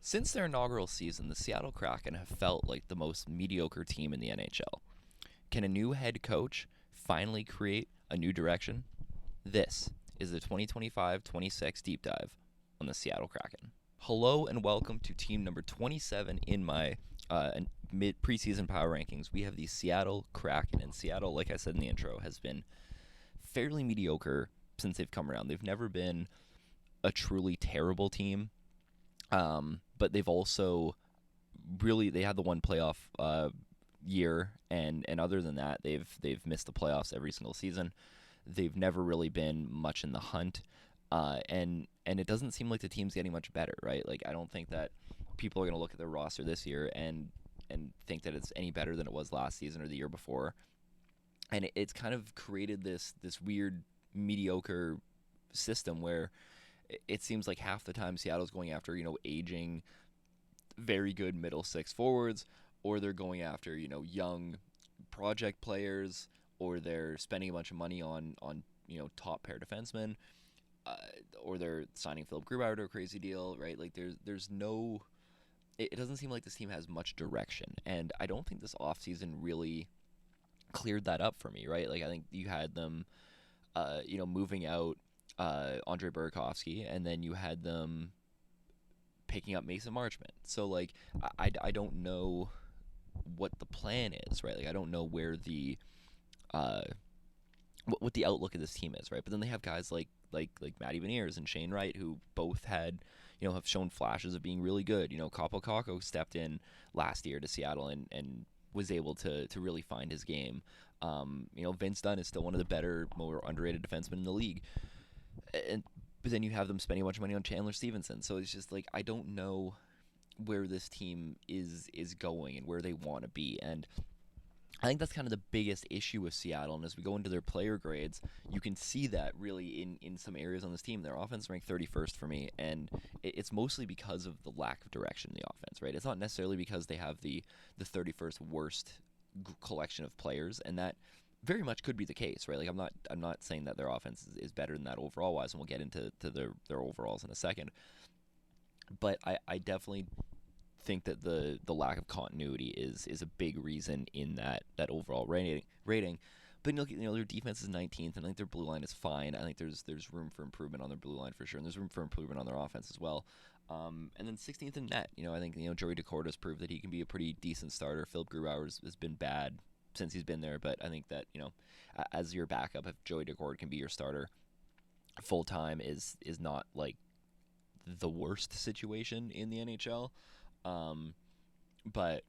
Since their inaugural season, the Seattle Kraken have felt like the most mediocre team in the NHL. Can a new head coach finally create a new direction? This is the 2025-26 deep dive on the Seattle Kraken. Hello and welcome to team number 27 in my mid preseason power rankings. We have the Seattle Kraken, and Seattle, like I said in the intro, has been fairly mediocre since they've come around. They've never been a truly terrible team, but they've also they had the one playoff year, and other than that, they've missed the playoffs every single season. They've never really been much in the hunt, and it doesn't seem like the team's getting much better, right? Like I don't think that people are going to look at their roster this year and think that it's any better than it was last season or the year before, and it's kind of created this weird mediocre system where it seems like half the time Seattle's going after aging very good middle six forwards, or they're going after young project players, or they're spending a bunch of money on top pair defensemen, uh, or they're signing Philip Grubauer to a crazy deal, right? Like there's no, it doesn't seem like this team has much direction, and I don't think this offseason really cleared that up for me, right? Like I think you had them, moving out Andre Burakovsky, and then you had them picking up Mason Marchment. So like I don't know what the plan is, right? Like I don't know where the uh what the outlook of this team is, right? But then they have guys like Matty Beniers and Shane Wright, who both had have shown flashes of being really good. Kaapo Kakko stepped in last year to Seattle and was able to really find his game. Vince Dunn is still one of the better, more underrated defensemen in the league. And but then you have them spending a bunch of money on Chandler Stevenson. So it's just like I don't know where this team is going and where they want to be. And I think that's kind of the biggest issue with Seattle. And as we go into their player grades, you can see that really in some areas on this team. Their offense ranked 31st for me, and it's mostly because of the lack of direction in the offense, right? It's not necessarily because they have the 31st worst collection of players, and that very much could be the case, right? Like I'm not saying that their offense is better than that overall wise, and we'll get into their overalls in a second. But I definitely think that the lack of continuity is a big reason in that overall rating. But their defense is 19th, and I think their blue line is fine. I think there's room for improvement on their blue line for sure, and there's room for improvement on their offense as well. And then 16th in net. I think Joey Decorda has proved that he can be a pretty decent starter. Philip Grubauer has been bad since he's been there, but I think that as your backup, if Joey Decorda can be your starter full time, is not like the worst situation in the NHL. But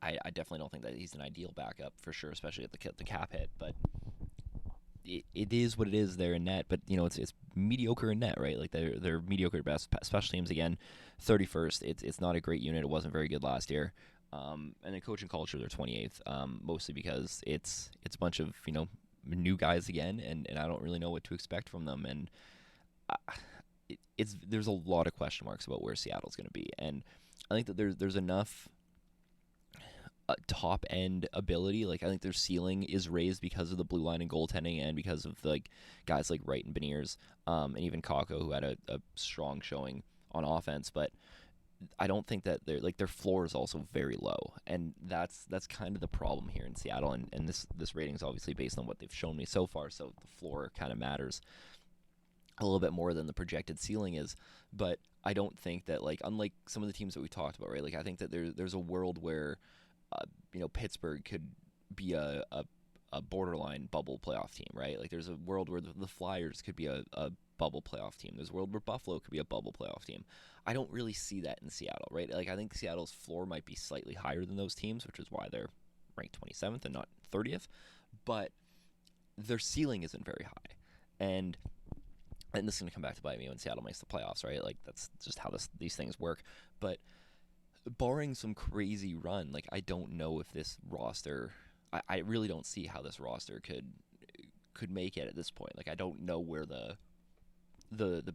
I definitely don't think that he's an ideal backup for sure, especially at the cap hit. But it is what it is there in net. But it's mediocre in net, right? Like they're mediocre at best. Special teams again, 31st. It's not a great unit. It wasn't very good last year. And then coaching culture, they're 28th. Mostly because it's a bunch of new guys again, and I don't really know what to expect from them. And there's a lot of question marks about where Seattle's going to be, and I think that there's enough top end ability. Like I think their ceiling is raised because of the blue line and goaltending, and because of guys like Wright and Beniers, and even Kakko, who had a strong showing on offense. But I don't think that their floor is also very low, and that's kind of the problem here in Seattle. And this rating is obviously based on what they've shown me so far, so the floor kind of matters a little bit more than the projected ceiling is. But I don't think that, like, unlike some of the teams that we talked about, right? Like I think that there's a world where Pittsburgh could be a borderline bubble playoff team, right? Like there's a world where the Flyers could be a bubble playoff team. There's a world where Buffalo could be a bubble playoff team. I don't really see that in Seattle, right? Like I think Seattle's floor might be slightly higher than those teams, which is why they're ranked 27th and not 30th. But their ceiling isn't very high, and this is going to come back to bite me when Seattle makes the playoffs, right? Like that's just how these things work. But barring some crazy run, like I don't know if this roster, I really don't see how this roster could make it at this point. Like I don't know where the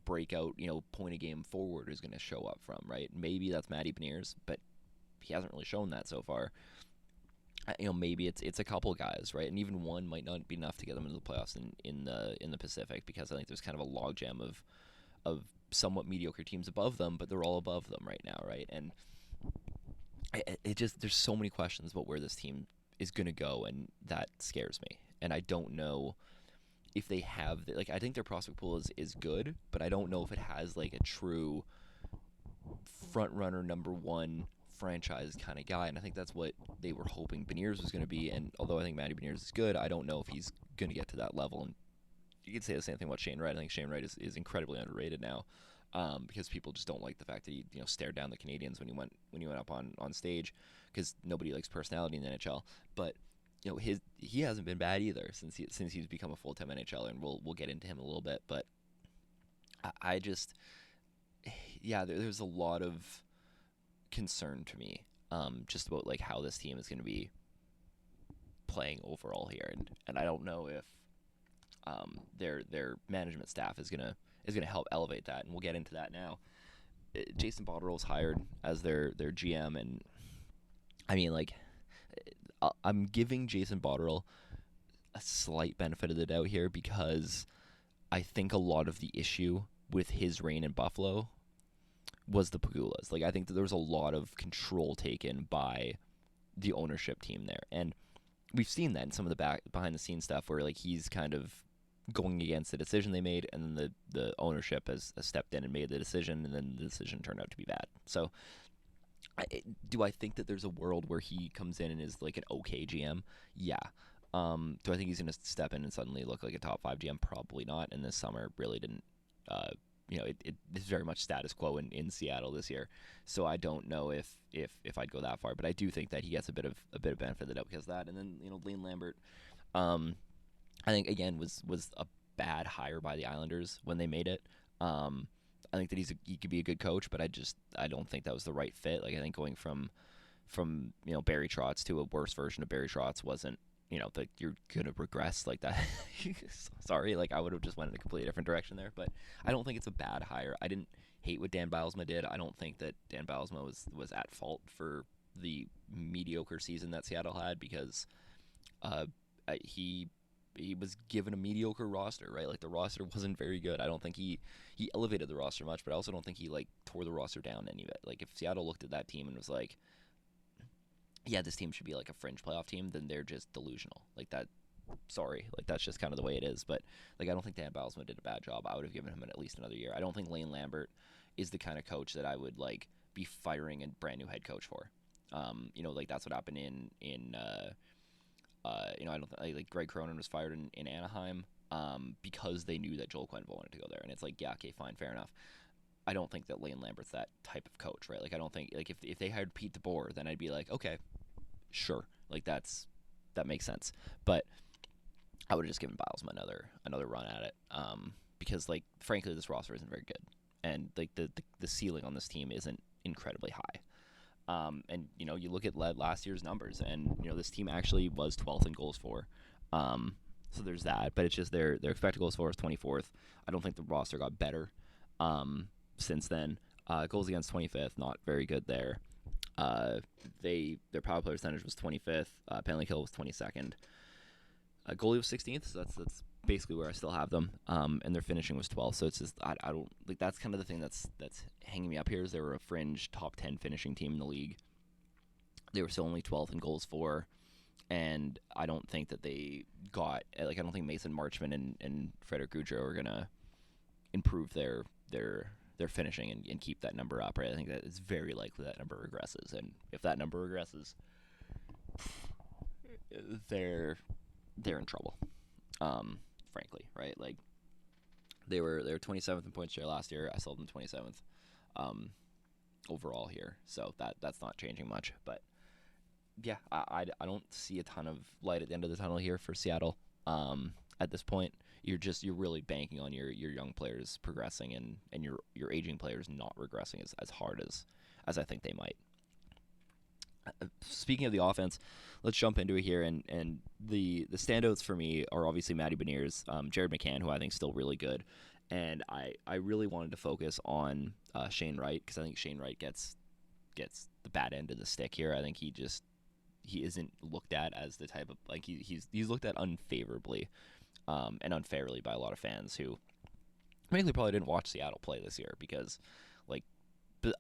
breakout point a game forward is going to show up from, right? Maybe that's Matty Beniers, but he hasn't really shown that so far. Maybe it's a couple guys, right? And even one might not be enough to get them into the playoffs in the Pacific, because I think there's kind of a logjam of somewhat mediocre teams above them, but they're all above them right now, right? And it just there's so many questions about where this team is going to go, and that scares me. And I don't know if they have like I think their prospect pool is good, but I don't know if it has like a true front runner number one franchise kind of guy, and I think that's what they were hoping Beniers was going to be. And although I think Matty Beniers is good, I don't know if he's going to get to that level. And you could say the same thing about Shane Wright. I think Shane Wright is incredibly underrated now, because people just don't like the fact that he stared down the Canadians when he went up on stage, because nobody likes personality in the NHL. But he hasn't been bad either since he's become a full-time NHLer, and we'll get into him a little bit. But I just there's a lot of concern to me, just about like how this team is going to be playing overall here, and I don't know if their management staff is gonna help elevate that, and we'll get into that now. Jason Botterill's hired as their GM, and I mean, like, I'm giving Jason Botterill a slight benefit of the doubt here, because I think a lot of the issue with his reign in Buffalo was the Pagulas. Like, I think that there was a lot of control taken by the ownership team there, and we've seen that in some of the behind the scenes stuff where like he's kind of going against the decision they made, and then the ownership has stepped in and made the decision, and then the decision turned out to be bad. So do I think that there's a world where he comes in and is like an okay GM? Yeah. Do I think he's going to step in and suddenly look like a top 5 GM? Probably not. And this summer really didn't. It is very much status quo in Seattle this year. So I don't know if I'd go that far, but I do think that he gets a bit of benefit of the doubt because of that. And then Lane Lambert, I think again was a bad hire by the Islanders when they made it. I think that he could be a good coach, but I don't think that was the right fit. Like, I think going from Barry Trotz to a worse version of Barry Trotz wasn't, that you're gonna regress like that. Sorry, like I would have just went in a completely different direction there. But I don't think it's a bad hire. I didn't hate what Dan Bylsma did. I don't think that Dan Bylsma was at fault for the mediocre season that Seattle had, because he was given a mediocre roster, right? Like, the roster wasn't very good. I don't think he elevated the roster much, but I also don't think he like tore the roster down any of it. Like, if Seattle looked at that team and was like, yeah, this team should be like a fringe playoff team, then they're just delusional. Like, that, sorry, like that's just kind of the way it is. But like, I don't think Dan Bylsma did a bad job. I would have given him at least another year. I don't think Lane Lambert is the kind of coach that I would like be firing a brand new head coach for. Like that's what happened I don't like Greg Cronin was fired in Anaheim because they knew that Joel Quenneville wanted to go there, and it's like, yeah, okay, fine, fair enough. I don't think that Lane Lambert's that type of coach, right? Like, I don't think, like, if they hired Pete DeBoer, then I'd be like, okay, sure, like that makes sense. But I would have just given Bylsma another run at it, because like, frankly, this roster isn't very good, and like the ceiling on this team isn't incredibly high. And you look at last year's numbers, and this team actually was 12th in goals for. So there's that, but it's just their expected goals for is 24th. I don't think the roster got better since then. Goals against 25th, not very good there. Their power play percentage was 25th. Penalty kill was 22nd. Goalie was 16th, so that's basically where I still have them. And their finishing was 12th. So it's just I don't like, that's kind of the thing that's hanging me up here, is they were a fringe top 10 finishing team in the league. They were still only 12th in goals for, and I don't think that they got, like, I don't think Mason Marchman and Frederick Gaudreau are gonna improve their finishing and keep that number up, right? I think that it's very likely that number regresses, and if that number regresses, they're in trouble. Frankly, right? Like, they were 27th in points share last year. I sold them 27th overall here, so that's not changing much. But yeah, I don't see a ton of light at the end of the tunnel here for Seattle. At this point, you're really banking on your young players progressing and your aging players not regressing as hard as I think they might. Speaking of the offense, let's jump into it here, and the standouts for me are obviously Matty Beniers, Jared McCann, who I think is still really good, and I really wanted to focus on Shane Wright, because I think Shane Wright gets the bad end of the stick here. I think he isn't looked at as the type of, like, he's looked at unfavorably and unfairly by a lot of fans who mainly probably didn't watch Seattle play this year because, like,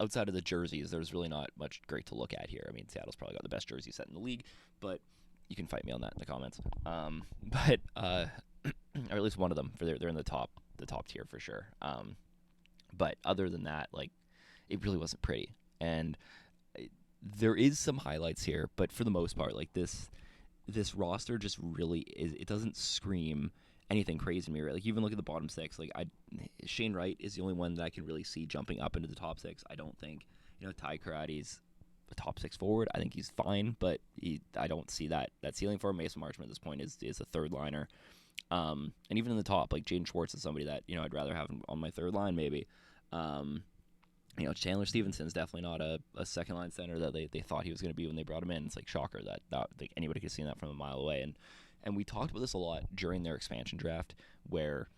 outside of the jerseys, there's really not much great to look at here. I mean, Seattle's probably got the best jersey set in the league, but you can fight me on that in the comments. But or at least one of them, for they're in the top tier for sure. But other than that, like, it really wasn't pretty. And there is some highlights here, but for the most part, like, this roster just really is. It doesn't scream anything crazy to me, right? Like, even look at the bottom six. Like, Shane Wright is the only one that I can really see jumping up into the top six. I don't think, Ty Karate's a top six forward. I think he's fine, but I don't see that ceiling for him. Mason Marchman at this point is a third liner. And even in the top, like, Jaden Schwartz is somebody that, I'd rather have on my third line maybe. Chandler Stevenson's definitely not a second line center that they thought he was going to be when they brought him in. It's like, shocker that like, anybody could have seen that from a mile away. And we talked about this a lot during their expansion draft, where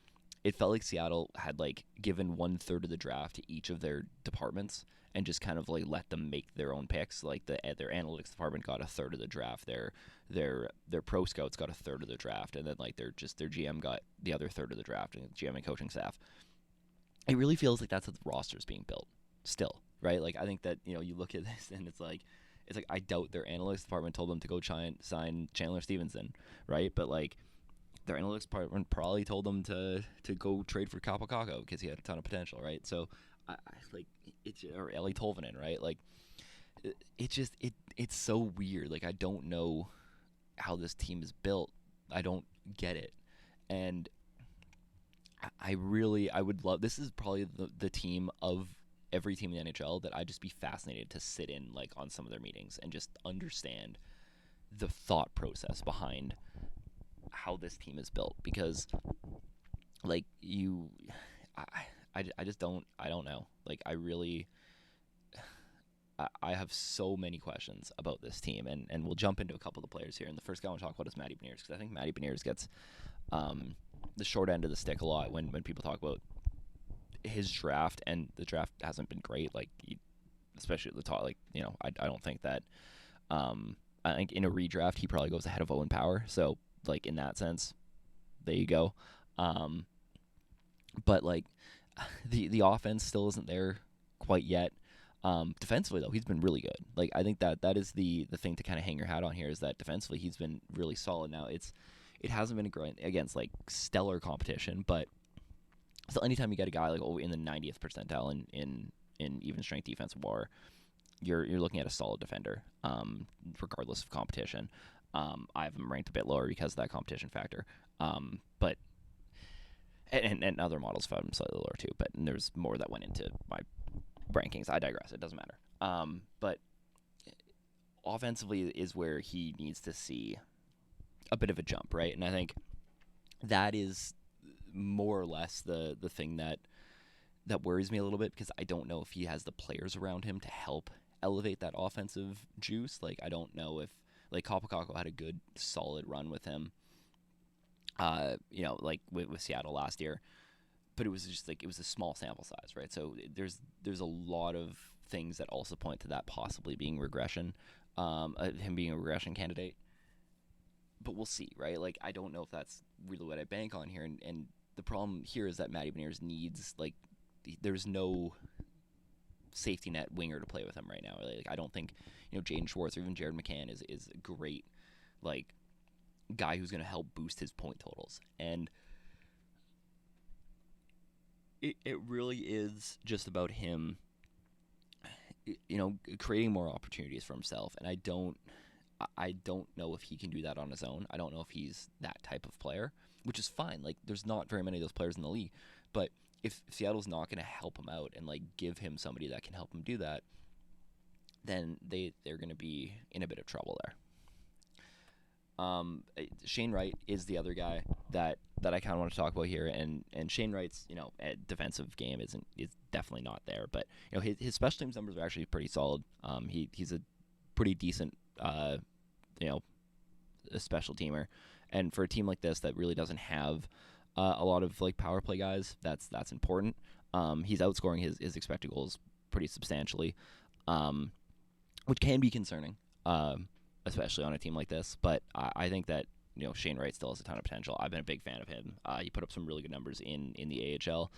it felt like Seattle had, like, given 1/3 of the draft to each of their departments and just kind of, like, let them make their own picks. Like, their analytics department got 1/3 of the draft, their pro scouts got 1/3 of the draft, and then, like, their GM got the other third of the draft, and GM and coaching staff. It really feels like that's how the roster is being built still, right? Like, I think that, you look at this and it's like I doubt their analytics department told them to go sign Chandler Stevenson, right? But, like, their analytics department probably told them to go trade for Kapokako because he had a ton of potential, right? So, I like, it's, or Eli Tolvanen, right? Like, it's so weird. Like, I don't know how this team is built. I don't get it, and I would love. This is probably the team of every team in the NHL that I'd just be fascinated to sit in, like, on some of their meetings and just understand the thought process behind how this team is built, because, like, I just don't know. Like, I have so many questions about this team, and we'll jump into a couple of the players here. And the first guy I want to talk about is Matty Beniers, because I think Matty Beniers gets the short end of the stick a lot when people talk about his draft, and the draft hasn't been great. Like, especially at the top, like, I don't think that. I think in a redraft he probably goes ahead of Owen Power. So, like, in that sense, there you go. But, like, the offense still isn't there quite yet. Defensively, though, he's been really good. Like, I think that is the thing to kind of hang your hat on here, is that defensively he's been really solid. Now, it hasn't been against, like, stellar competition, but so anytime you get a guy, like, in the 90th percentile in even strength defensive WAR, you're looking at a solid defender, regardless of competition. I have him ranked a bit lower because of that competition factor. But and other models found him slightly lower too. But there's more that went into my rankings. I digress. It doesn't matter. But offensively is where he needs to see a bit of a jump, right? And I think that is more or less the thing that worries me a little bit, because I don't know if he has the players around him to help elevate that offensive juice. Like, I don't know if, like, Kapokako had a good solid run with him, like with Seattle last year, but it was just, like, it was a small sample size, right? So there's a lot of things that also point to that possibly being regression, him being a regression candidate. But we'll see, right? Like, I don't know if that's really what I bank on here, and the problem here is that Matty Beniers needs, like, there's no safety net winger to play with him right now. Like, I don't think, Jaden Schwartz or even Jared McCann is a great, like, guy who's going to help boost his point totals. And it really is just about him, creating more opportunities for himself. And I don't know if he can do that on his own. I don't know if he's that type of player, which is fine. Like, there's not very many of those players in the league. But if Seattle's not going to help him out and, like, give him somebody that can help him do that, then they're going to be in a bit of trouble there. Shane Wright is the other guy that I kind of want to talk about here, and Shane Wright's defensive game is definitely not there, but his special teams numbers are actually pretty solid. He's a pretty decent a special teamer, and for a team like this that really doesn't have a lot of, like, power play guys, that's important. He's outscoring his expected goals pretty substantially, which can be concerning, especially on a team like this. But I think that Shane Wright still has a ton of potential. I've been a big fan of him. He put up some really good numbers in the AHL.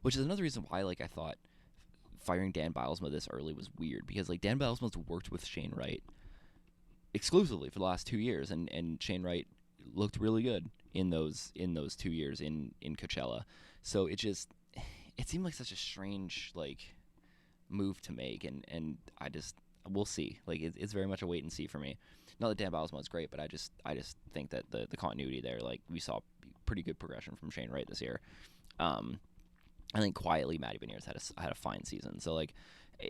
which is another reason why like I thought firing Dan Bilesma this early was weird, because like Dan Bilesma's worked with Shane Wright exclusively for the last 2 years, and Shane Wright looked really good in those 2 years in Coachella. So it seemed like such a strange like move to make, and I just we'll see. Like it's very much a wait and see for me. Not that Dan Bilesma is great, but I just think that the continuity there, like we saw pretty good progression from Shane Wright this year. I think quietly Matty Beniers had a fine season. So like, I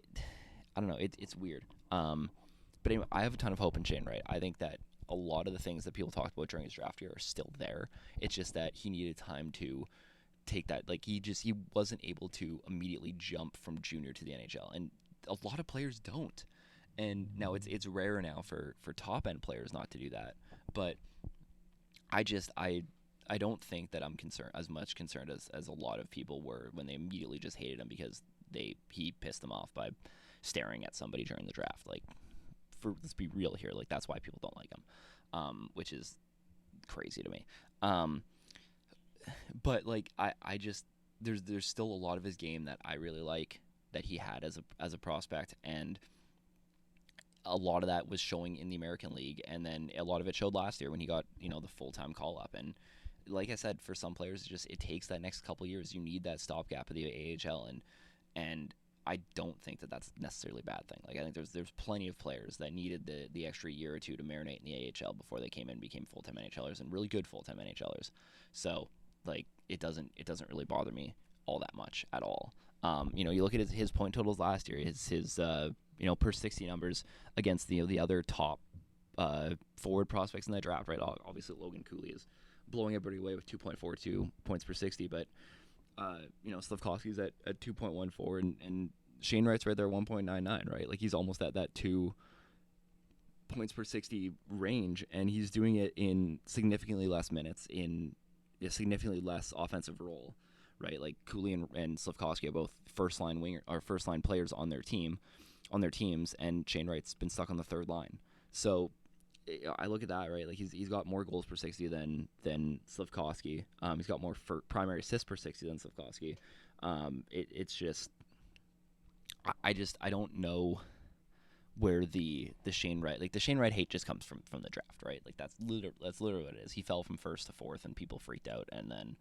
don't know. It's weird. But anyway, I have a ton of hope in Shane Wright. I think that a lot of the things that people talked about during his draft year are still there. It's just that he needed time to take that. Like he wasn't able to immediately jump from junior to the NHL, and a lot of players don't. And now it's rare now for top end players not to do that. But I don't think that I'm as much concerned as a lot of people were when they immediately just hated him because he pissed them off by staring at somebody during the draft. Like, let's be real here, like that's why people don't like him, which is crazy to me. But like I just there's still a lot of his game that I really like that he had as a prospect, and a lot of that was showing in the American League, and then a lot of it showed last year when he got the full-time call-up. And like I said, for some players, it takes that next couple years. You need that stopgap of the AHL, and I don't think that that's necessarily a bad thing. Like I think there's plenty of players that needed the extra year or two to marinate in the AHL before they came in and became full-time NHLers, and really good full-time NHLers. So like it doesn't really bother me all that much at all. You look at his point totals last year, his per 60 numbers against the other top forward prospects in that draft, right? Obviously Logan Cooley is blowing everybody away with 2.42 points per 60, but Slafkovsky's at 2.14, and Shane Wright's right there 1.99, right? Like he's almost at that 2 points per 60 range, and he's doing it in significantly less minutes in a significantly less offensive role, right? Like Cooley and Slafkovsky are both first line players on their teams, and Shane Wright's been stuck on the third line. So I look at that, right? Like he's got more goals per 60 than Slafkovsky. He's got more primary assists per 60 than Slafkovsky. It's just I don't know where the Shane Wright, like the Shane Wright hate just comes from the draft, right? Like that's literally what it is. He fell from first to fourth, and people freaked out, and then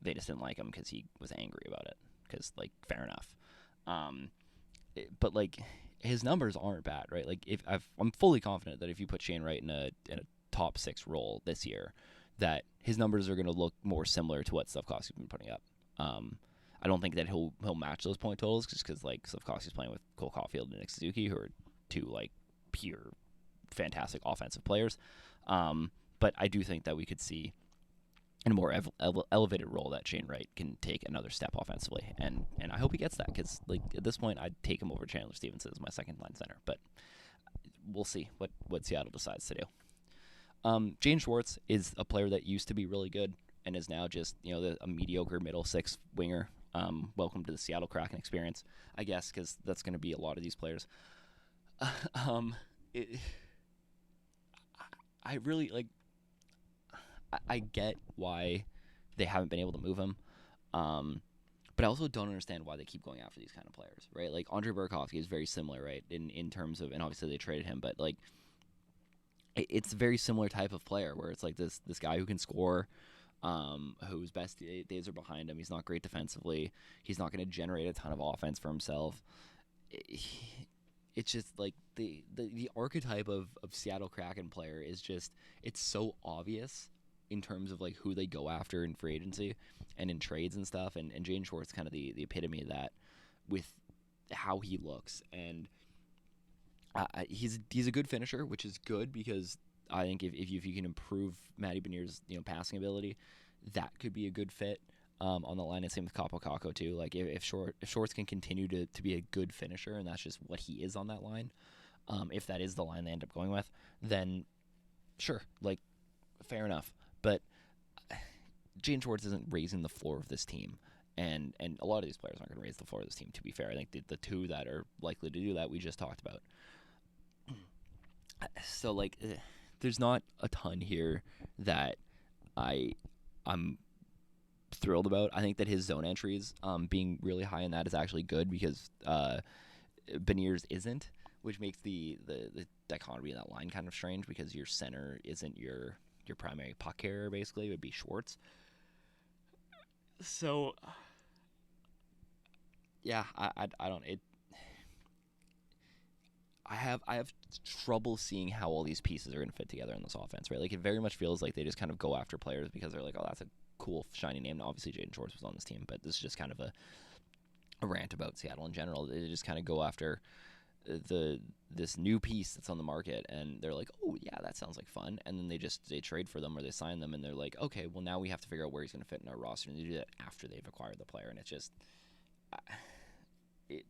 they just didn't like him because he was angry about it. Because like fair enough. But like his numbers aren't bad, right? Like I'm fully confident that if you put Shane Wright in a top 6 role this year, that his numbers are going to look more similar to what Slafkovsky's been putting up. I don't think that he'll match those point totals just because like Slafkovsky's playing with Cole Caulfield and Nick Suzuki, who are two like pure fantastic offensive players. But I do think that we could see in a more elevated role that Shane Wright can take another step offensively, and I hope he gets that, because like at this point I'd take him over Chandler Stevenson as my second line center, but we'll see what Seattle decides to do. James Schwartz is a player that used to be really good and is now just a mediocre middle 6 winger. Welcome to the Seattle Kraken experience, I guess, because that's going to be a lot of these players. I really like. I get why they haven't been able to move him, but I also don't understand why they keep going after these kind of players, right? Like Andrei Burakovsky is very similar, right, in terms of, and obviously they traded him, but like it's a very similar type of player where it's like this guy who can score, whose best days are behind him. He's not great defensively. He's not going to generate a ton of offense for himself. It's just like the archetype of Seattle Kraken player is just, it's so obvious in terms of like who they go after in free agency and in trades and stuff, and James Schwartz kind of the epitome of that with how he looks. And he's a good finisher, which is good, because I think if you can improve Matty Beniers' passing ability, that could be a good fit on the line. And same with Kaapo Kakko too. Like if Schwartz can continue to be a good finisher, and that's just what he is on that line, if that is the line they end up going with, then sure, like fair enough. But James Schwartz isn't raising the floor of this team, and a lot of these players aren't going to raise the floor of this team, to be fair. I think the two that are likely to do that we just talked about. So like there's not a ton here that I'm thrilled about. I think that his zone entries being really high in that is actually good because Beniers isn't, which makes the dichotomy in that line kind of strange because your center isn't your primary puck carrier. Basically, it would be Schwartz. So yeah, I don't it. I have trouble seeing how all these pieces are going to fit together in this offense, right? Like, it very much feels like they just kind of go after players because they're like, oh, that's a cool, shiny name. Now, obviously, Jaden Schwartz was on this team, but this is just kind of a rant about Seattle in general. They just kind of go after this new piece that's on the market, and they're like, oh, yeah, that sounds like fun. And then they trade for them or they sign them, and they're like, okay, well, now we have to figure out where he's going to fit in our roster. And they do that after they've acquired the player, and it's just it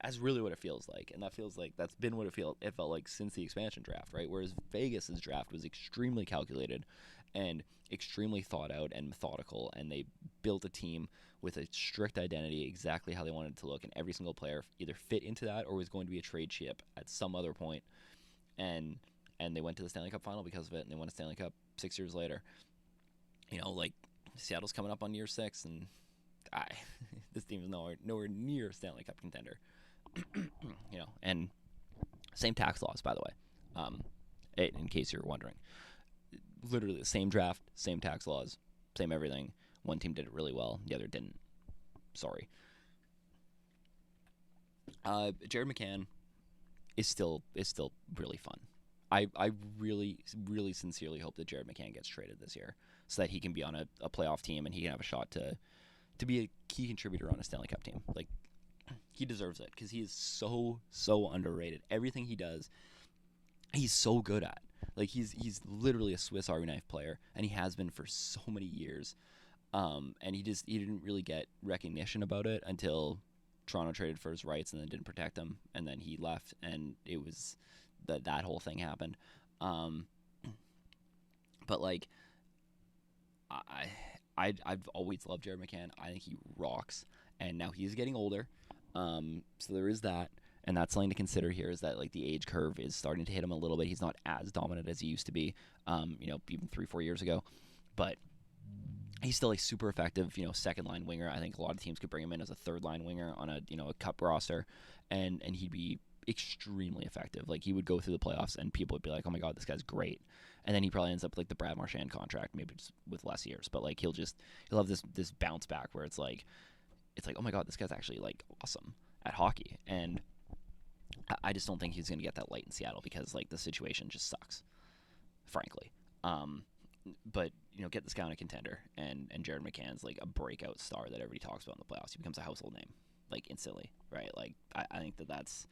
that's really what it feels like, and that feels like that's been what it felt like since the expansion draft, right? Whereas Vegas's draft was extremely calculated and extremely thought out and methodical, and they built a team with a strict identity, exactly how they wanted it to look, and every single player either fit into that or was going to be a trade chip at some other point, and they went to the Stanley Cup final because of it, and they won a Stanley Cup 6 years later. Like Seattle's coming up on year 6, and this team is nowhere near a Stanley Cup contender. And same tax laws, by the way, in case you're wondering. Literally the same draft, same tax laws, same everything. One team did it really well, the other didn't. Sorry. Jared McCann is still really fun. I really, really sincerely hope that Jared McCann gets traded this year so that he can be on a playoff team and he can have a shot to be a key contributor on a Stanley Cup team. Like, he deserves it because he is so underrated. Everything he does, he's so good at. Like, he's literally a Swiss Army knife player, and he has been for so many years. And he didn't really get recognition about it until Toronto traded for his rights and then didn't protect him, and then he left, and it was that whole thing happened. But like, I've always loved Jared McCann. I think he rocks, and now he's getting older. So there is that, and that's something to consider here, is that like the age curve is starting to hit him a little bit. He's not as dominant as he used to be, even 3-4 years ago, but he's still a super effective, second line winger. I think a lot of teams could bring him in as a third line winger on a cup roster, and he'd be extremely effective. Like, he would go through the playoffs and people would be like, oh my god, this guy's great. And then he probably ends up like the Brad Marchand contract, maybe just with less years, but like he'll have this bounce back where it's like, oh my god, this guy's actually like awesome at hockey. And I just don't think he's going to get that light in Seattle because like the situation just sucks, frankly. But get this guy on a contender, and Jared McCann's like a breakout star that everybody talks about in the playoffs. He becomes a household name like instantly, right? Like, I think that's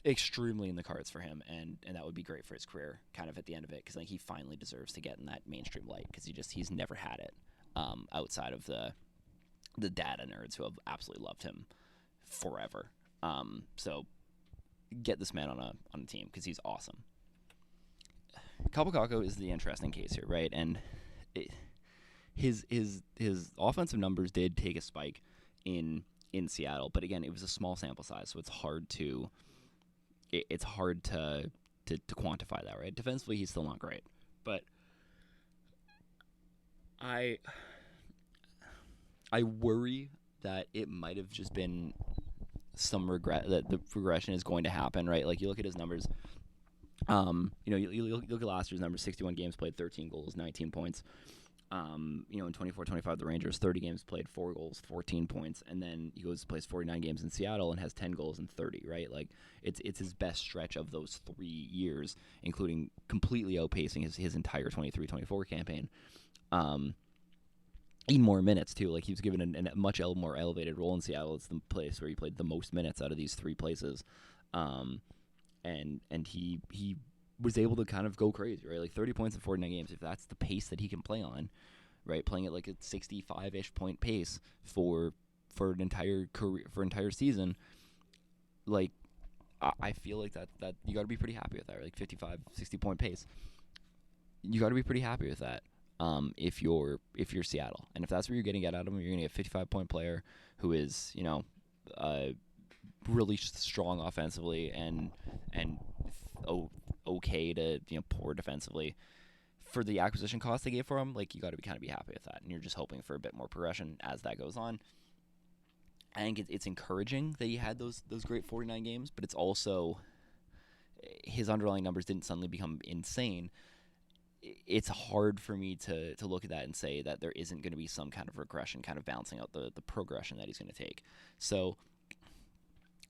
extremely in the cards for him, and that would be great for his career kind of at the end of it, because I think he finally deserves to get in that mainstream light, because he's never had it outside of the data nerds who have absolutely loved him forever. So get this man on a team because he's awesome. Kaapo Kakko is the interesting case here, right? And his offensive numbers did take a spike in Seattle, but again, it was a small sample size, so it's hard to quantify that, right? Defensively, he's still not great, but I worry that it might have just been some regret, that the progression is going to happen, right? Like, you look at his numbers. You look at last year's numbers: 61 games played, 13 goals, 19 points. In 24-25, the Rangers, 30 games played, 4 goals, 14 points, and then he plays 49 games in Seattle and has 10 goals and 30, right? Like, it's his best stretch of those 3 years, including completely outpacing his entire 23-24 campaign. Even more minutes, too. Like, he was given a much more elevated role in Seattle. It's the place where he played the most minutes out of these 3 places. And he was able to kind of go crazy, right? Like 30 points in 49 games, if that's the pace that he can play on, right? Playing at like a 65-ish point pace for an entire career, for an entire season, like, I feel like that you got to be pretty happy with that, right? Like 55, 60 point pace. You got to be pretty happy with that. If you're Seattle, and if that's what you're getting out of him, you're going to get a 55-point player who is, really strong offensively and okay to poor defensively. for the acquisition cost they gave for him, like, you got to be happy with that, and you're just hoping for a bit more progression as that goes on. I think it's encouraging that he had those great 49 games, but it's also his underlying numbers didn't suddenly become insane. It's hard for me to look at that and say that there isn't going to be some kind of regression, kind of balancing out the progression that he's going to take. So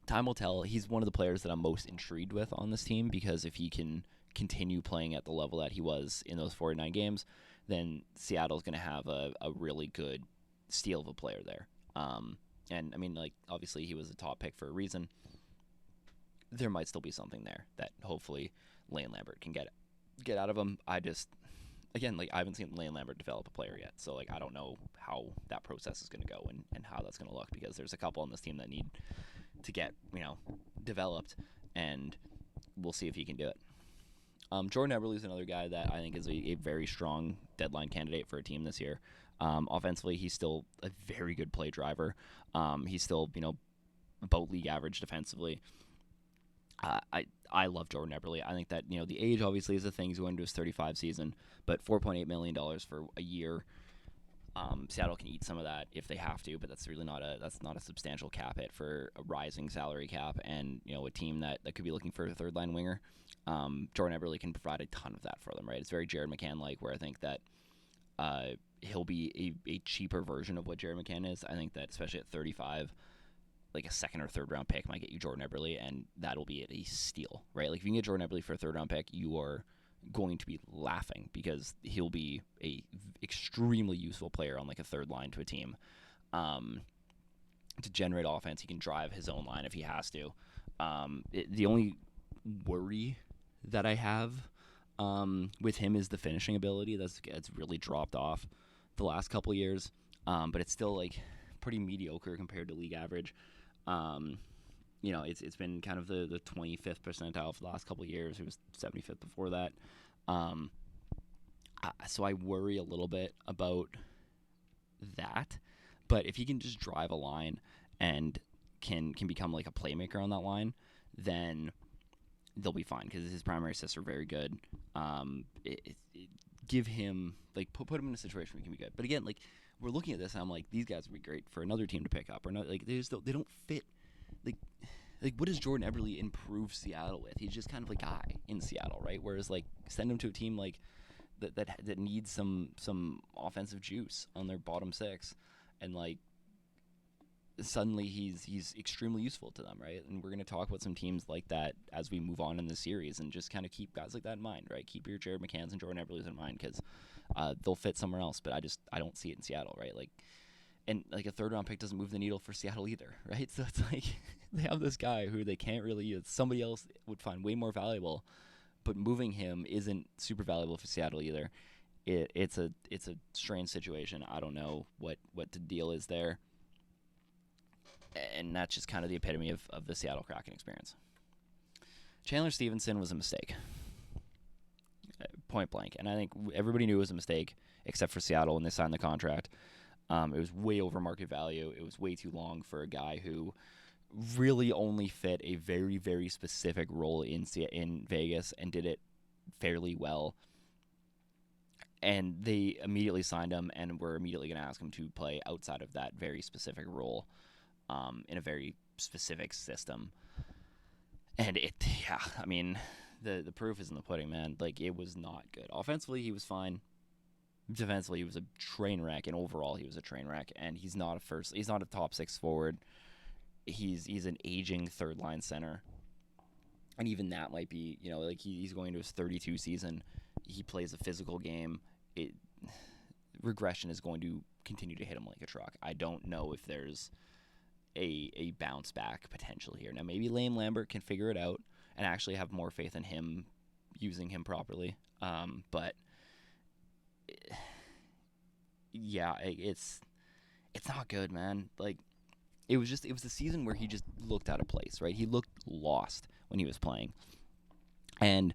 time will tell. He's one of the players that I'm most intrigued with on this team, because if he can continue playing at the level that he was in those 49 games, then Seattle's going to have a really good steal of a player there. And I mean, like, obviously he was a top pick for a reason. There might still be something there that hopefully Lane Lambert can get out of him. I haven't seen Lane Lambert develop a player yet, so, like, I don't know how that process is going to go and how that's going to look, because there's a couple on this team that need to get, developed, and we'll see if he can do it. Jordan Eberle is another guy that I think is a very strong deadline candidate for a team this year. Offensively, he's still a very good play driver. He's still, about league average defensively. I love Jordan Eberle. I think that, the age obviously is a thing. He's going into his 35 season, but $4.8 million for a year. Seattle can eat some of that if they have to, but that's really not a substantial cap hit for a rising salary cap, and a team that could be looking for a third line winger. Jordan Eberle can provide a ton of that for them, right? It's very Jared McCann like, where I think that he'll be a cheaper version of what Jared McCann is. I think that especially at 35, like a second or third round pick might get you Jordan Eberle, and that'll be a steal, right? Like, if you can get Jordan Eberle for a third round pick, you are going to be laughing, because he'll be a extremely useful player on, like, a third line to a team. To generate offense, he can drive his own line if he has to. The only worry that I have with him is the finishing ability. It's really dropped off the last couple years, but it's still, like, pretty mediocre compared to league average. It's been kind of the 25th percentile for the last couple of years. It was 75th before that. So I worry a little bit about that. But if he can just drive a line and can become, like, a playmaker on that line, then they'll be fine, because his primary assists are very good. Give him, like, put him in a situation where he can be good. But again, like, we're looking at this, and I'm like, these guys would be great for another team to pick up, or not. Like, they don't fit. Like, what does Jordan Eberle improve Seattle with? He's just kind of a guy in Seattle, right? Whereas, like, send him to a team like that needs some offensive juice on their bottom six, and, like, suddenly he's extremely useful to them, right? And we're going to talk about some teams like that as we move on in the series, and just kind of keep guys like that in mind, right? Keep your Jared McCanns and Jordan Eberles in mind, because they'll fit somewhere else, but I don't see it in Seattle, right? Like, and, like, a third round pick doesn't move the needle for Seattle either, right? So it's like they have this guy who they can't really use. Somebody else would find way more valuable, but moving him isn't super valuable for Seattle either. It's a strange situation. I don't know what the deal is there, and that's just kind of the epitome of the Seattle Kraken experience. Chandler Stevenson was a mistake, point blank, and I think everybody knew it was a mistake except for Seattle when they signed the contract. It was way over market value. It was way too long for a guy who really only fit a very, very specific role in Vegas and did it fairly well. And they immediately signed him, and were immediately going to ask him to play outside of that very specific role, in a very specific system. And the proof is in the pudding, man. Like, it was not good. Offensively, he was fine. Defensively, he was a train wreck, and overall, he was a train wreck. And he's not a top six forward. He's an aging third line center, and even that might be, he's going to his 32 season. He plays a physical game. Regression is going to continue to hit him like a truck. I don't know if there's a bounce back potential here. Now, maybe Lane Lambert can figure it out and actually have more faith in him using him properly. But yeah, it's not good, man. Like, it was a season where he just looked out of place, right? He looked lost when he was playing. And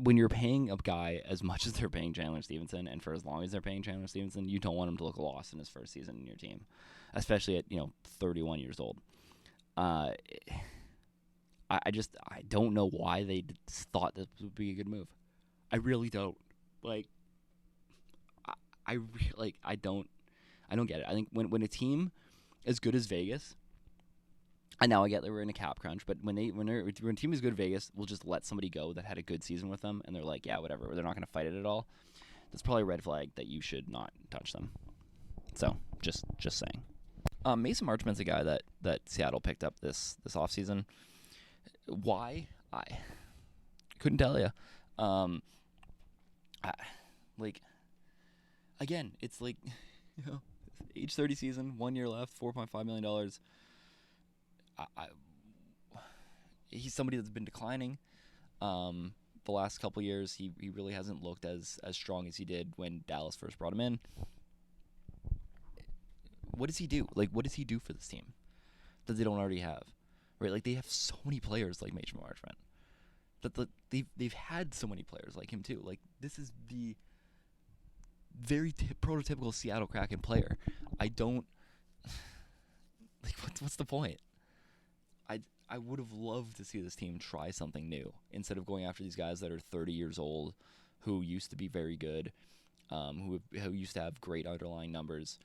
when you're paying a guy as much as they're paying Chandler Stevenson, and for as long as they're paying Chandler Stevenson, you don't want him to look lost in his first season in your team, especially at 31 years old. I don't know why they thought this would be a good move. I really don't. Like, I don't get it. I think when a team as good as Vegas, and now I get that we're in a cap crunch, but when a team is good as Vegas, we'll just let somebody go that had a good season with them, and they're like, yeah, whatever. They're not going to fight it at all. That's probably a red flag that you should not touch them. So just saying. Mason Marchment's a guy that Seattle picked up this offseason. Why? I couldn't tell you. Like, again, it's like, age 30 season, 1 year left, $4.5 million. He's somebody that's been declining. The last couple years, he really hasn't looked as strong as he did when Dallas first brought him in. What does he do? Like, what does he do for this team that they don't already have? Right? Like, they have so many players like Mason Marchment. That they've had so many players like him too. Like, this is the very prototypical Seattle Kraken player. I don't like what's the point? I would have loved to see this team try something new instead of going after these guys that are 30 years old, who used to be very good, who used to have great underlying numbers,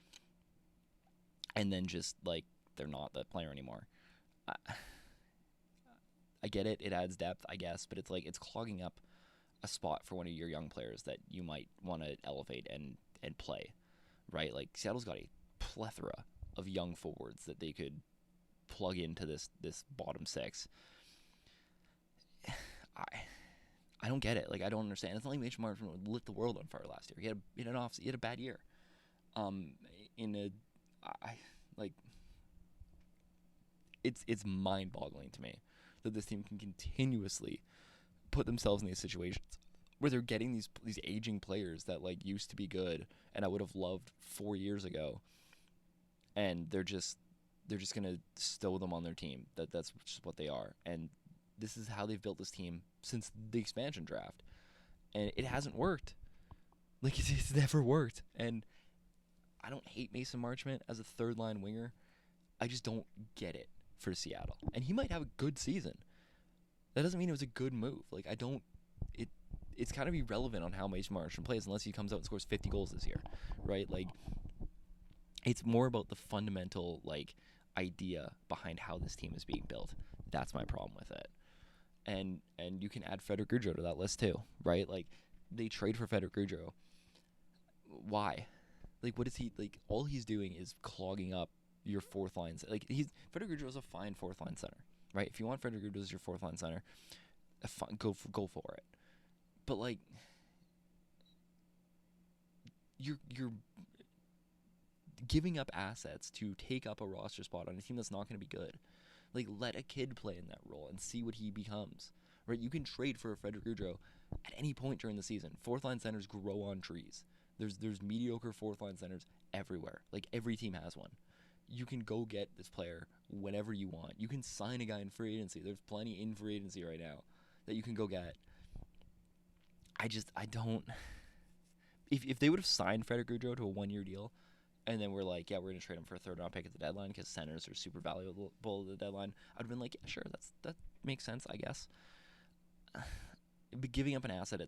and then just like they're not that player anymore. I get it; it adds depth, I guess, but it's like it's clogging up a spot for one of your young players that you might want to elevate and play, right? Like, Seattle's got a plethora of young forwards that they could plug into this bottom six. I don't get it. Like, I don't understand. It's not like Mitch Martin lit the world on fire last year. He had a bad year. It's mind-boggling to me that this team can continuously put themselves in these situations where they're getting these aging players that like used to be good and I would have loved 4 years ago, and they're just gonna stow them on their team. That's just what they are, and this is how they've built this team since the expansion draft, and it hasn't worked. Like, it's never worked, and I don't hate Mason Marchment as a third line winger. I just don't get it for Seattle, and he might have a good season. That doesn't mean it was a good move. Like, it's kind of irrelevant on how Mason Marchment plays unless he comes out and scores 50 goals this year, right? Like, it's more about the fundamental like idea behind how this team is being built. That's my problem with it. And you can add Frederick Gaudreau to that list too, right? Like, they trade for Frederick Gaudreau. Why? Like, what is he like? All he's doing is clogging up your fourth line. Like, Frederick Gaudreau is a fine fourth line center, right? If you want Frederick Gaudreau as your fourth line center, go for it. But like, you're giving up assets to take up a roster spot on a team that's not going to be good. Like, let a kid play in that role and see what he becomes. Right? You can trade for a Frederick Gaudreau at any point during the season. Fourth line centers grow on trees. There's mediocre fourth line centers everywhere. Like, every team has one. You can go get this player whenever you want. You can sign a guy in free agency. There's plenty in free agency right now that you can go get. I don't. If they would have signed Frederick Gaudreau to a 1-year deal, and then we're like, yeah, we're going to trade him for a third-round pick at the deadline because centers are super valuable at the deadline, I would have been like, yeah, sure, that makes sense, I guess. But giving up an asset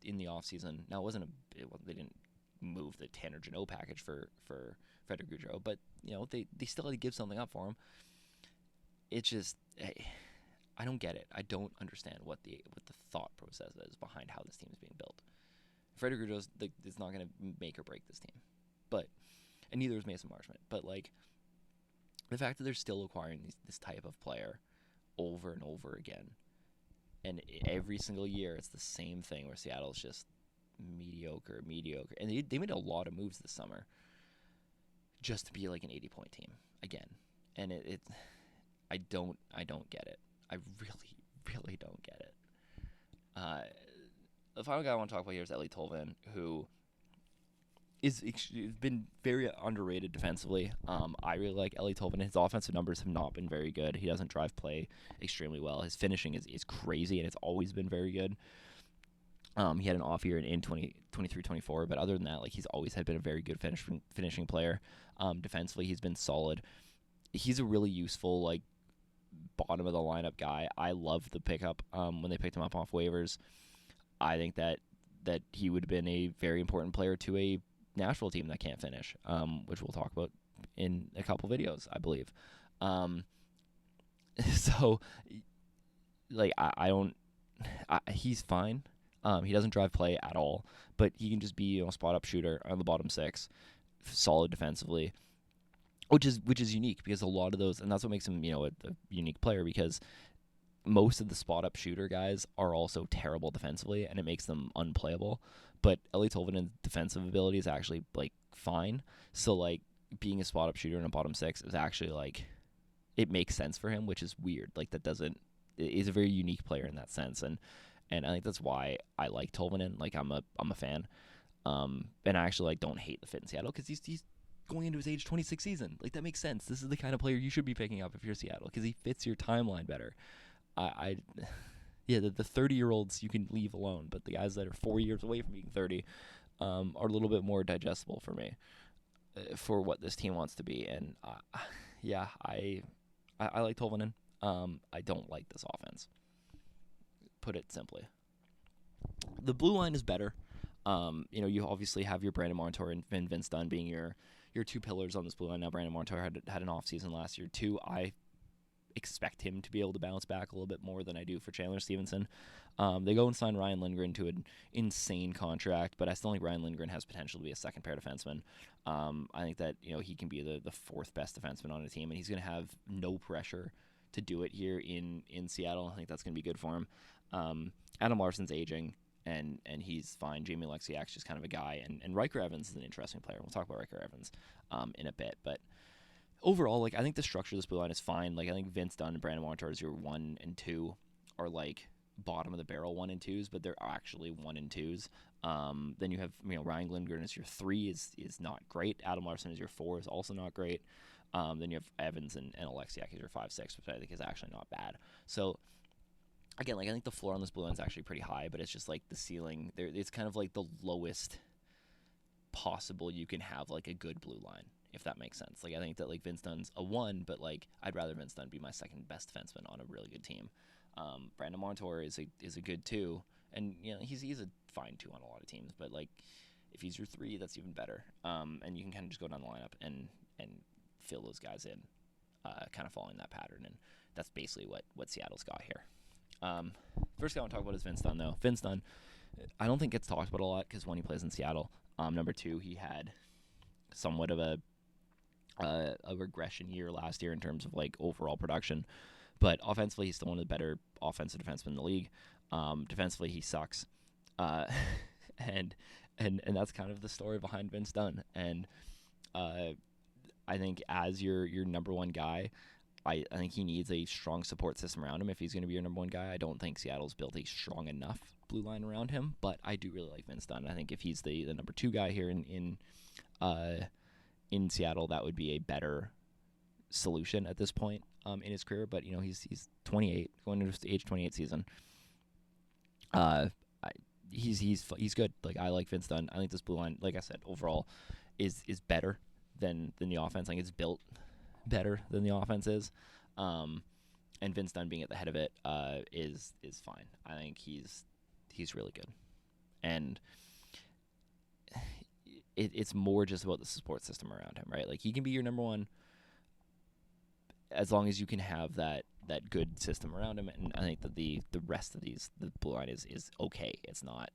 in the offseason, now they didn't move the Tanner Jeannot package for Frederick Gaudreau, but they still had to give something up for him. It's just, I don't get it. I don't understand what the thought process is behind how this team is being built. Frederick Gaudreau is not going to make or break this team. And neither is Mason Marchment. But like, the fact that they're still acquiring this type of player over and over again, and every single year it's the same thing where Seattle's just mediocre, and they made a lot of moves this summer just to be like an 80-point team again, and I don't get it. I really don't get it. The final guy I want to talk about here is Eeli Tolvanen, who has been very underrated defensively. I really like Eeli Tolvanen. His offensive numbers have not been very good. He doesn't drive play extremely well. His finishing is crazy, and it's always been very good. He had an off year in 23-24, but other than that, like, he's always been a very good finishing player. Defensively, he's been solid. He's a really useful, like, bottom of the lineup guy. I love the pickup when they picked him up off waivers. I think that he would have been a very important player to a Nashville team that can't finish, which we'll talk about in a couple videos, I believe. Um, so, like, I don't. He's fine. He doesn't drive play at all, but he can just be a spot up shooter on the bottom six, solid defensively, which is unique because a lot of those, and that's what makes him a unique player, because most of the spot up shooter guys are also terrible defensively, and it makes them unplayable. But Eeli Tolvanen's defensive ability is actually like fine. So like being a spot up shooter in a bottom six is actually like it makes sense for him, which is weird. Like that doesn't is a very unique player in that sense, and I think that's why I like Tolvanen. Like I'm a fan, and I actually like don't hate the fit in Seattle because he's going into his age 26 season. Like that makes sense. This is the kind of player you should be picking up if you're Seattle because he fits your timeline better. Yeah, the 30-year-olds you can leave alone, but the guys that are 4 years away from being 30 are a little bit more digestible for me for what this team wants to be. And yeah, I like Tolvanen. I don't like this offense. Put it simply. The blue line is better. You obviously have your Brandon Montour and Vince Dunn being your two pillars on this blue line. Now Brandon Montour had an off season last year too. I expect him to be able to bounce back a little bit more than I do for Chandler Stevenson. They go and sign Ryan Lindgren to an insane contract, but I still think Ryan Lindgren has potential to be a second pair defenseman. I think that he can be the fourth best defenseman on a team, and he's going to have no pressure to do it here in Seattle. I think that's going to be good for him. Adam Larson's aging, and he's fine. Jamie Alexiak's just kind of a guy, and Riker Evans is an interesting player. We'll talk about Riker Evans in a bit, but overall, like I think the structure of this blue line is fine. Like I think Vince Dunn and Brandon Montour as your 1 and 2 are like bottom of the barrel 1 and 2s, but they're actually 1 and 2s. Then you have Ryan Lindgren as your 3 is not great. Adam Larson as your 4 is also not great. Then you have Evans and Alexiak as your 5-6, which I think is actually not bad. So again, like I think the floor on this blue line is actually pretty high, but it's just like the ceiling. It's kind of like the lowest possible you can have like a good blue line, if that makes sense. Like I think that like Vince Dunn's a 1, but like I'd rather Vince Dunn be my second best defenseman on a really good team. Brandon Montour is a good 2, and he's a fine 2 on a lot of teams, but like if he's your 3, that's even better. And you can kind of just go down the lineup and fill those guys in, kind of following that pattern, and that's basically what Seattle's got here. First guy I want to talk about is Vince Dunn, though. Vince Dunn, I don't think gets talked about a lot because one, he plays in Seattle. Number 2, he had somewhat of a regression year last year in terms of like overall production, but offensively he's still one of the better offensive defensemen in the league. Defensively he sucks, and that's kind of the story behind Vince Dunn. And I think as your number 1 guy, I think he needs a strong support system around him if he's going to be your number 1 guy. I don't think Seattle's built a strong enough blue line around him, but I do really like Vince Dunn. I think if he's the number 2 guy here in Seattle, that would be a better solution at this point in his career. But he's 28, going into his age 28 season. He's good. Like I like Vince Dunn. I think this blue line, like I said, overall is better than the offense. I think it's built better than the offense is. And Vince Dunn being at the head of it is fine. I think he's really good, and it's more just about the support system around him, right? Like he can be your number 1 as long as you can have that good system around him. And I think that the rest of the blue line is okay. It's not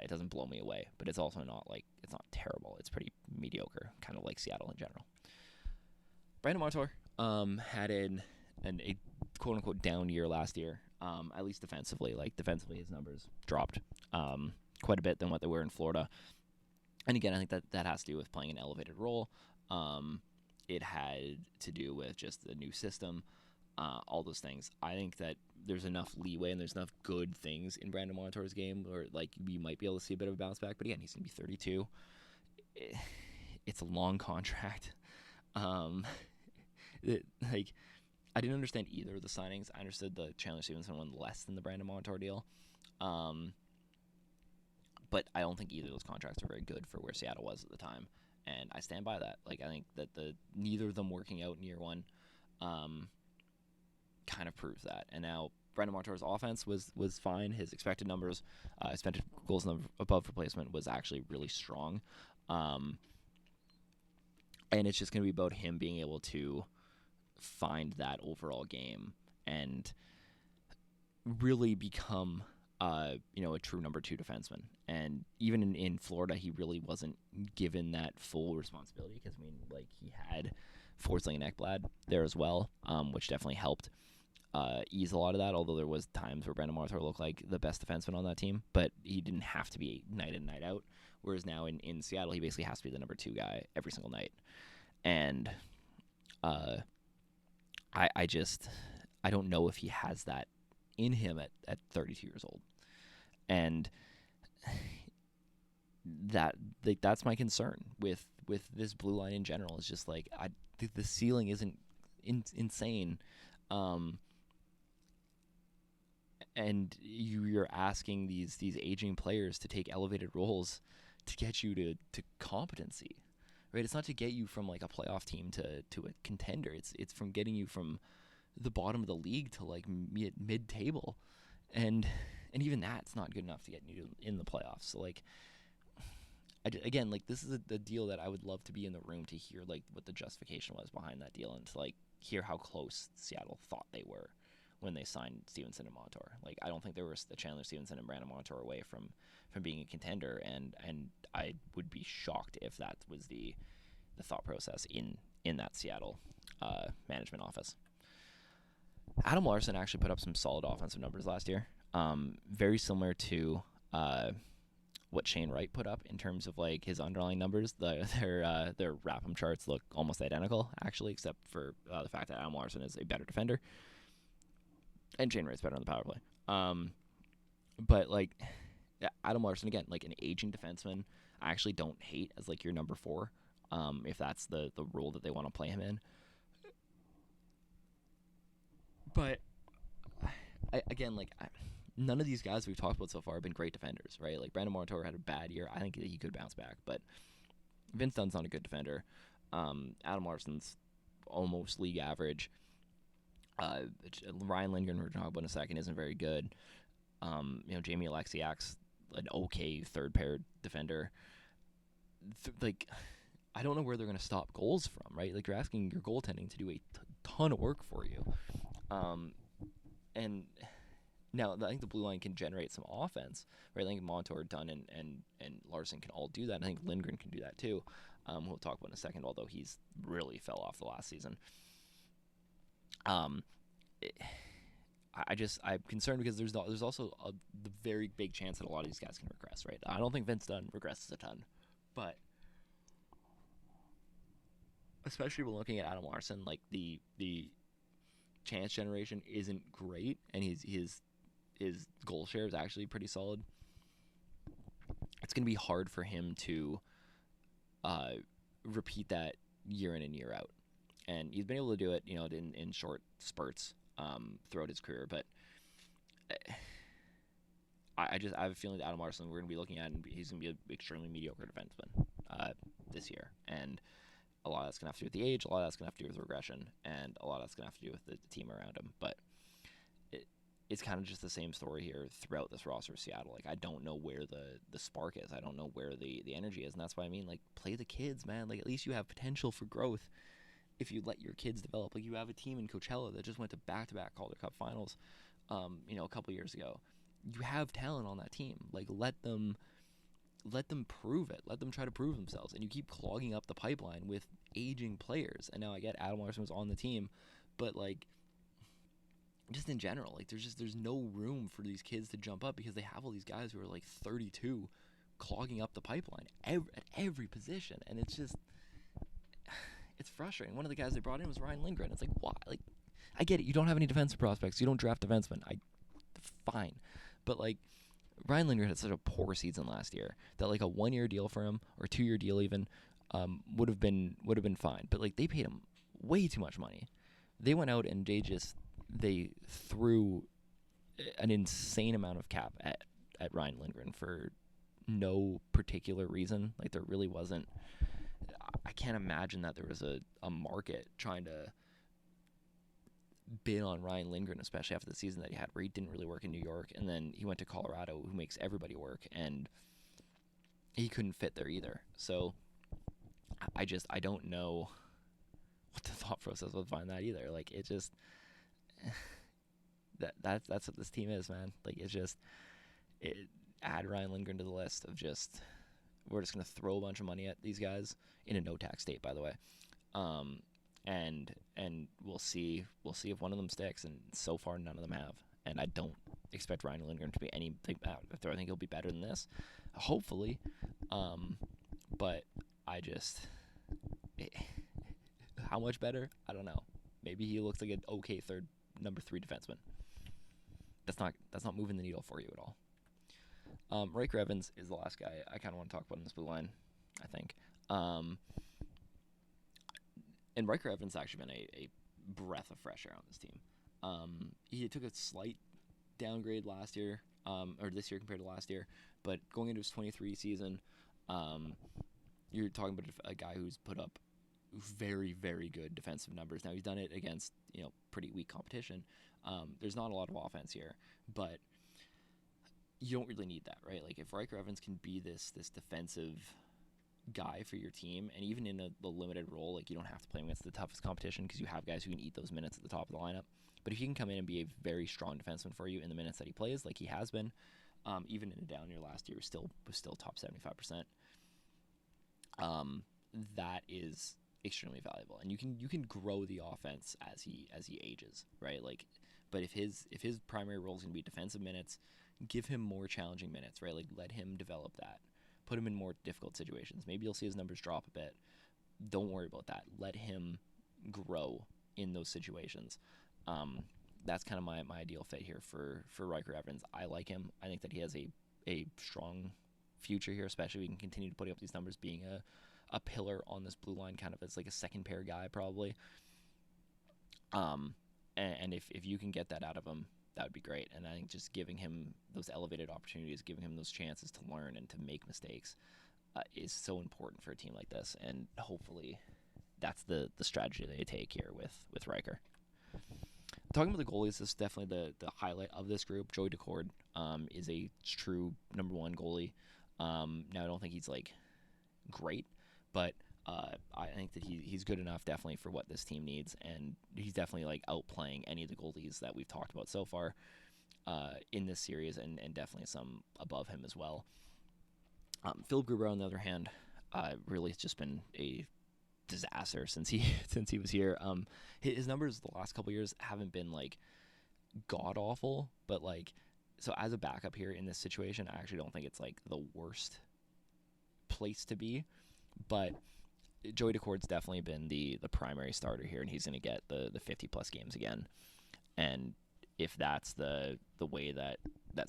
it doesn't blow me away, but it's also not like it's not terrible. It's pretty mediocre, kind of like Seattle in general. Brandon Montour had a quote unquote down year last year, at least defensively. Like defensively, his numbers dropped quite a bit than what they were in Florida. And again, I think that has to do with playing an elevated role. It had to do with just the new system, all those things. I think that there's enough leeway and there's enough good things in Brandon Montour's game where like we might be able to see a bit of a bounce back. But again, he's going to be 32. It's a long contract. Like I didn't understand either of the signings. I understood the Chandler Stevenson one less than the Brandon Montour deal. But I don't think either of those contracts are very good for where Seattle was at the time, and I stand by that. Like I think that neither of them working out in year 1 kind of proves that. And now Brandon Montour's offense was fine. His expected numbers, expected goals above replacement was actually really strong. And it's just going to be about him being able to find that overall game and really become a true number 2 defenseman. And even in Florida, he really wasn't given that full responsibility because, he had Forsling and Ekblad there as well, which definitely helped ease a lot of that, although there was times where Brandon Montour looked like the best defenseman on that team, but he didn't have to be night in, night out, whereas now in Seattle, he basically has to be the number 2 guy every single night. And I don't know if he has that in him at 32 years old. And that's my concern with this blue line in general. Is just like the ceiling isn't insane, and you're asking these aging players to take elevated roles to get you to competency, right? It's not to get you from like a playoff team to a contender. It's from getting you from the bottom of the league to like mid table, and even that's not good enough to get you in the playoffs. So like, again, like this is a deal that I would love to be in the room to hear like what the justification was behind that deal and to like hear how close Seattle thought they were when they signed Stevenson and Montour. Like I don't think there was the Chandler Stevenson and Brandon Montour away from being a contender, and I would be shocked if that was the thought process in that Seattle management office. Adam Larson actually put up some solid offensive numbers last year. Very similar to what Shane Wright put up in terms of like his underlying numbers. Their Rapham charts look almost identical, actually, except for the fact that Adam Larson is a better defender, and Shane Wright's better on the power play. But like Adam Larson, again, like an aging defenseman, I actually don't hate as like your number 4, if that's the role that they want to play him in. But none of these guys we've talked about so far have been great defenders, right? Like Brandon Montour had a bad year. I think he could bounce back, but Vince Dunn's not a good defender. Adam Larson's almost league average. Ryan Lindgren, we're talking about in a second, isn't very good. Jamie Alexiak's an okay third pair defender. I don't know where they're going to stop goals from, right? Like you're asking your goaltending to do a ton of work for you. And now I think the blue line can generate some offense, right? I think Montour, Dunn, and Larson can all do that. And I think Lindgren can do that too. We'll talk about in a second, although he's really fell off the last season. I'm concerned because there's also the very big chance that a lot of these guys can regress, right? I don't think Vince Dunn regresses a ton, but especially when looking at Adam Larson, like the chance generation isn't great, and his goal share is actually pretty solid. It's going to be hard for him to repeat that year in and year out, and he's been able to do it, in short spurts throughout his career. But I have a feeling that Adam Larson we're going to be looking at, and he's going to be an extremely mediocre defenseman this year, and a lot of that's going to have to do with the age, a lot of that's going to have to do with regression, and a lot of that's going to have to do with the team around him. But it's kind of just the same story here throughout this roster of Seattle. Like, I don't know where the spark is. I don't know where the energy is, and that's what I mean. Like, play the kids, man. Like, at least you have potential for growth if you let your kids develop. Like, you have a team in Coachella that just went to back-to-back Calder Cup finals, a couple years ago. You have talent on that team. Like, let them prove it. Let them try to prove themselves. And you keep clogging up the pipeline with aging players. And now I get Adam Larson was on the team, but like just in general, like there's no room for these kids to jump up because they have all these guys who are like 32 clogging up the pipeline at every position. And it's frustrating. One of the guys they brought in was Ryan Lindgren. It's like, why? Like, I get it. You don't have any defensive prospects. You don't draft defensemen. Fine. But like, Ryan Lindgren had such a poor season last year that like a 1-year deal for him or 2-year deal even would have been fine. But like they paid him way too much money. They went out and they threw an insane amount of cap at Ryan Lindgren for no particular reason. Like there really wasn't. I can't imagine that there was a market trying to been on Ryan Lindgren, especially after the season that he had, where he didn't really work in New York, and then he went to Colorado, who makes everybody work, and he couldn't fit there either. So I don't know what the thought process was behind that either. Like, it just that's what this team is, man. Like, it's just add Ryan Lindgren to the list of just, we're just gonna throw a bunch of money at these guys in a no tax state, by the way. And we'll see if one of them sticks, and so far none of them have. And I don't expect Ryan Lindgren to be anything out. I think he'll be better than this, hopefully. But I just, how much better? I don't know. Maybe he looks like an okay number 3 defenseman. That's not moving the needle for you at all. Riker Evans is the last guy I kind of want to talk about in this blue line, I think. And Riker Evans has actually been a breath of fresh air on this team. He took a slight downgrade last year, or this year compared to last year, but going into his 23 season, you're talking about a guy who's put up very, very good defensive numbers. Now, he's done it against, pretty weak competition. There's not a lot of offense here, but you don't really need that, right? Like, if Riker Evans can be this defensive guy for your team, and even in a limited role, like, you don't have to play him against the toughest competition because you have guys who can eat those minutes at the top of the lineup. But if he can come in and be a very strong defenseman for you in the minutes that he plays, like he has been, even in a down year last year, was still top 75%. That is extremely valuable, and you can grow the offense as he ages, right? Like, but if his primary role is going to be defensive minutes, give him more challenging minutes, right? Like, let him develop that. Put him in more difficult situations. Maybe you'll see his numbers drop a bit. Don't worry about that. Let him grow in those situations. That's kind of my ideal fit here for Riker Evans. I like him. I think that he has a strong future here, especially if he can continue to put up these numbers, being a pillar on this blue line, kind of as like a second pair guy probably. And if you can get that out of him, that would be great. And I think just giving him those elevated opportunities, giving him those chances to learn and to make mistakes is so important for a team like this. And hopefully that's the strategy they take here with Riker. Talking about the goalies, this is definitely the highlight of this group. Joey Decord is a true number 1 goalie. Now, I don't think he's like great, but I think that he's good enough definitely for what this team needs, and he's definitely like outplaying any of the goalies that we've talked about so far in this series, and definitely some above him as well. Philip Gruber, on the other hand, really has just been a disaster since he was here. His numbers the last couple years haven't been like god awful, but like, so as a backup here in this situation, I actually don't think it's like the worst place to be, but Joey Decord's definitely been the primary starter here, and he's going to get the 50 plus games again. And if that's the way that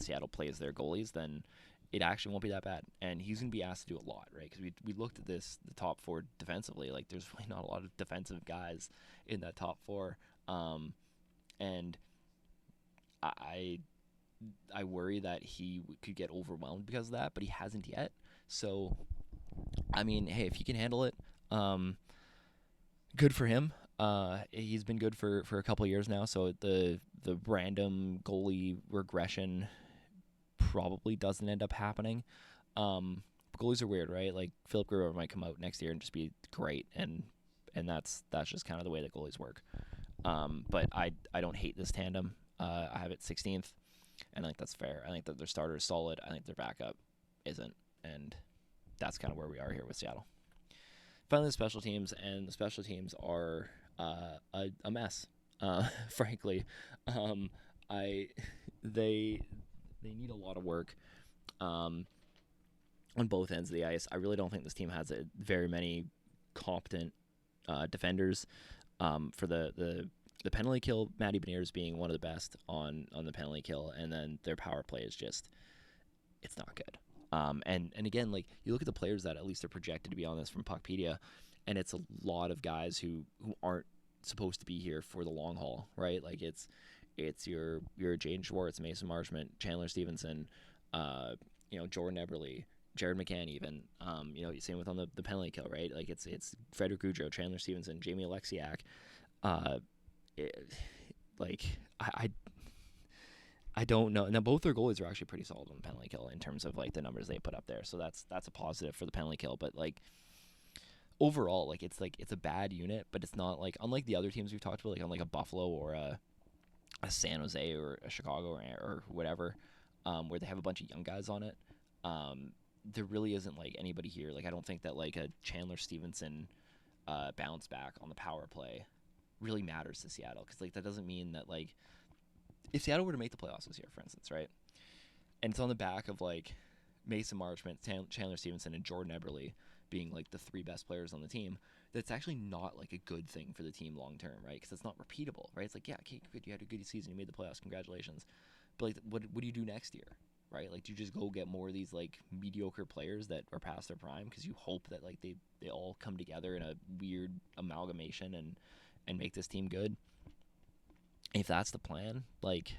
Seattle plays their goalies, then it actually won't be that bad. And he's going to be asked to do a lot, right? Because we looked at the top 4 defensively. Like, there's really not a lot of defensive guys in that top 4. And I worry that he could get overwhelmed because of that, but he hasn't yet. So, I mean, hey, if he can handle it, good for him. He's been good for a couple of years now, so the random goalie regression probably doesn't end up happening. Goalies are weird, right? Like, Philip Gruber might come out next year and just be great, and that's just kind of the way that goalies work. But I don't hate this tandem. I have it 16th, and I think that's fair. I think that their starter is solid. I think their backup isn't, and that's kind of where we are here with Seattle. Finally, the special teams, and the special teams are a mess, frankly. They need a lot of work on both ends of the ice. I really don't think this team has very many competent defenders. For the penalty kill, Matty Beniers being one of the best on the penalty kill, and then their power play is just, it's not good. And again, like, you look at the players that at least are projected to be on this from Puckpedia, and it's a lot of guys who aren't supposed to be here for the long haul, right? Like, it's your Jaden Schwartz, Mason Marshman, Chandler Stevenson, Jordan Eberle, Jared McCann, even, same with on the penalty kill, right? Like, it's Frederick Goudreau, Chandler Stevenson, Jamie Alexiak. Like I don't know. Now both their goalies are actually pretty solid on the penalty kill in terms of like the numbers they put up there. So that's a positive for the penalty kill. But like overall, like it's a bad unit, but it's not like unlike the other teams we've talked about, like unlike a Buffalo or a San Jose or a Chicago or whatever, where they have a bunch of young guys on it. There really isn't like anybody here. Like I don't think that like a Chandler Stevenson bounce back on the power play really matters to Seattle, because like that doesn't mean that like if Seattle were to make the playoffs this year, for instance, right, and it's on the back of like Mason Marchment, Chandler Stevenson, and Jordan Eberle being like the three best players on the team, that's actually not like a good thing for the team long term, right? Because it's not repeatable, right? It's like, yeah, okay, good, you had a good season, you made the playoffs, congratulations. But like, what do you do next year, right? Like, do you just go get more of these like mediocre players that are past their prime because you hope that like they all come together in a weird amalgamation and make this team good? If that's the plan, like,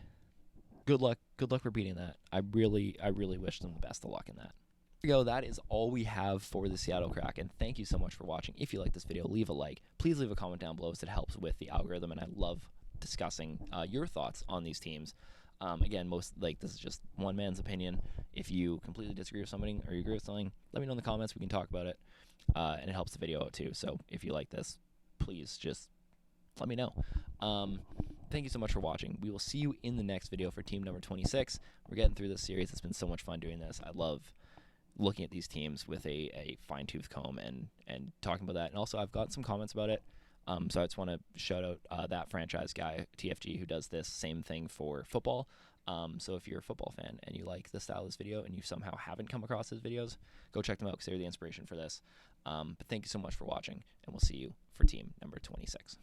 good luck repeating that. I really wish them the best of luck in that. There you go. That is all we have for the Seattle Kraken. Thank you so much for watching. If you like this video, leave a like. Please leave a comment down below, as it helps with the algorithm, and I love discussing your thoughts on these teams. Again, this is just one man's opinion. If you completely disagree with something or you agree with something, let me know in the comments. We can talk about it, and it helps the video out too. So if you like this, please just let me know. Thank you so much for watching. We will see you in the next video for team number 26. We're getting through this series. It's been so much fun doing this. I love looking at these teams with a fine-tooth comb and talking about that. And also, I've got some comments about it. So I just want to shout out that franchise guy, TFG, who does this same thing for football. So if you're a football fan and you like the style of this video and you somehow haven't come across his videos, go check them out because they're the inspiration for this. But thank you so much for watching, and we'll see you for team number 26.